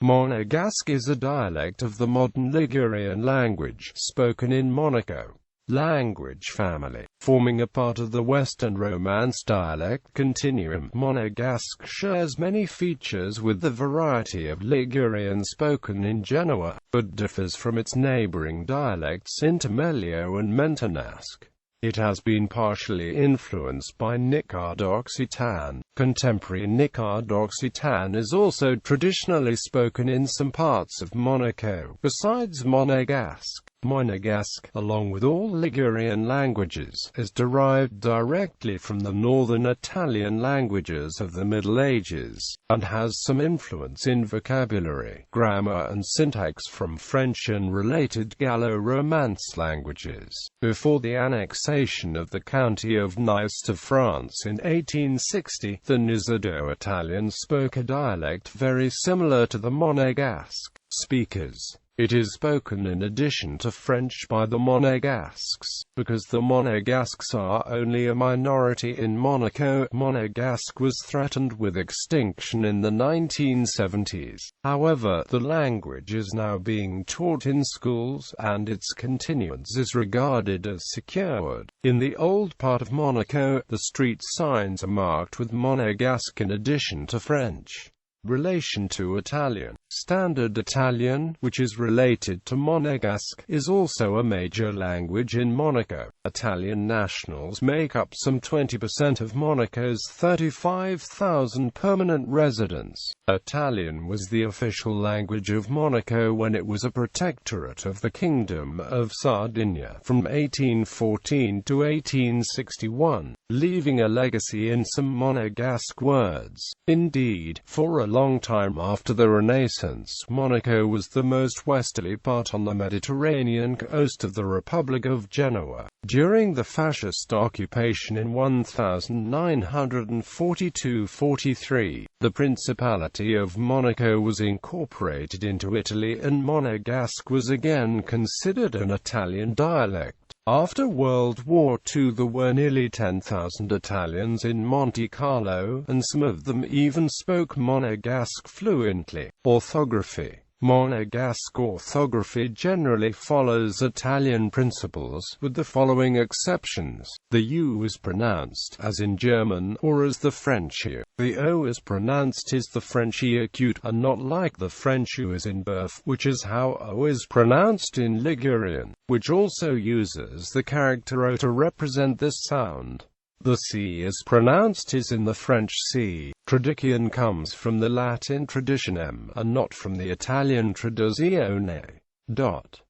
Monegasque is a dialect of the modern Ligurian language, spoken in Monaco language family, forming a part of the Western Romance dialect continuum. Monegasque shares many features with the variety of Ligurian spoken in Genoa, but differs from its neighboring dialects Intermeglio and Mentonasque. It has been partially influenced by Nicard-Occitan. Contemporary Nicard-Occitan is also traditionally spoken in some parts of Monaco. Besides Monégasque, Monegasque, along with all Ligurian languages, is derived directly from the northern Italian languages of the Middle Ages, and has some influence in vocabulary, grammar and syntax from French and related Gallo-Romance languages. Before the annexation of the county of Nice to France in 1860, the Nizardo-Italians spoke a dialect very similar to the Monegasque speakers. It is spoken in addition to French by the Monégasques. Because the Monégasques are only a minority in Monaco, Monégasque was threatened with extinction in the 1970s. However, the language is now being taught in schools, and its continuance is regarded as secured. In the old part of Monaco, the street signs are marked with Monégasque in addition to French. Relation to Italian. Standard Italian, which is related to Monegasque, is also a major language in Monaco. Italian nationals make up some 20% of Monaco's 35,000 permanent residents. Italian was the official language of Monaco when it was a protectorate of the Kingdom of Sardinia from 1814 to 1861, leaving a legacy in some Monegasque words. Indeed, for a long time after the Renaissance, Monaco was the most westerly part on the Mediterranean coast of the Republic of Genoa. During the fascist occupation in 1942–43, the Principality of Monaco was incorporated into Italy, and Monegasque was again considered an Italian dialect. After World War II, there were nearly 10,000 Italians in Monte Carlo, and some of them even spoke Monegasque fluently. Orthography. Monegasque orthography generally follows Italian principles, with the following exceptions. The U is pronounced as in German, or as the French U. The O is pronounced as the French E acute, and not like the French U as in birth, which is how O is pronounced in Ligurian, which also uses the character O to represent this sound. The C is pronounced as in the French C. Tradition comes from the Latin traditionem, and not from the Italian tradizione.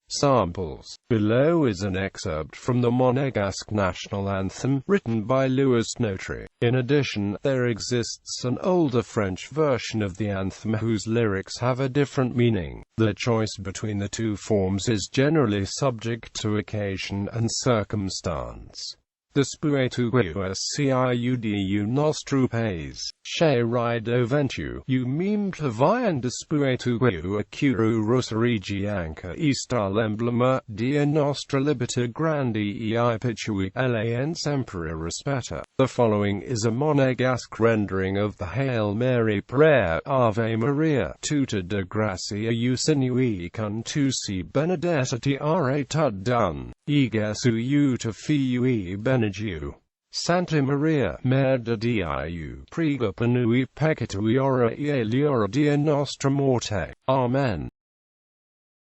Samples. Below is an excerpt from the Monegasque national anthem, written by Louis Notary. In addition, there exists an older French version of the anthem whose lyrics have a different meaning. The choice between the two forms is generally subject to occasion and circumstance. Despuetu sciudu nostru pays, che rido ventu, mim plavian despuetu accuru rosarigi anca ista l'emblema, dia nostra libertà grandi e picui aliens emperor respetta. The following is a Monegasque rendering of the Hail Mary prayer, Ave Maria, tuta de gratia usinui con tu si benedetta tiare tut dun, egesu ut fiui benegiu. Santa Maria, Mère de Dieu, prega per noi peccatori ora e all'ora dia nostra morte. Amen.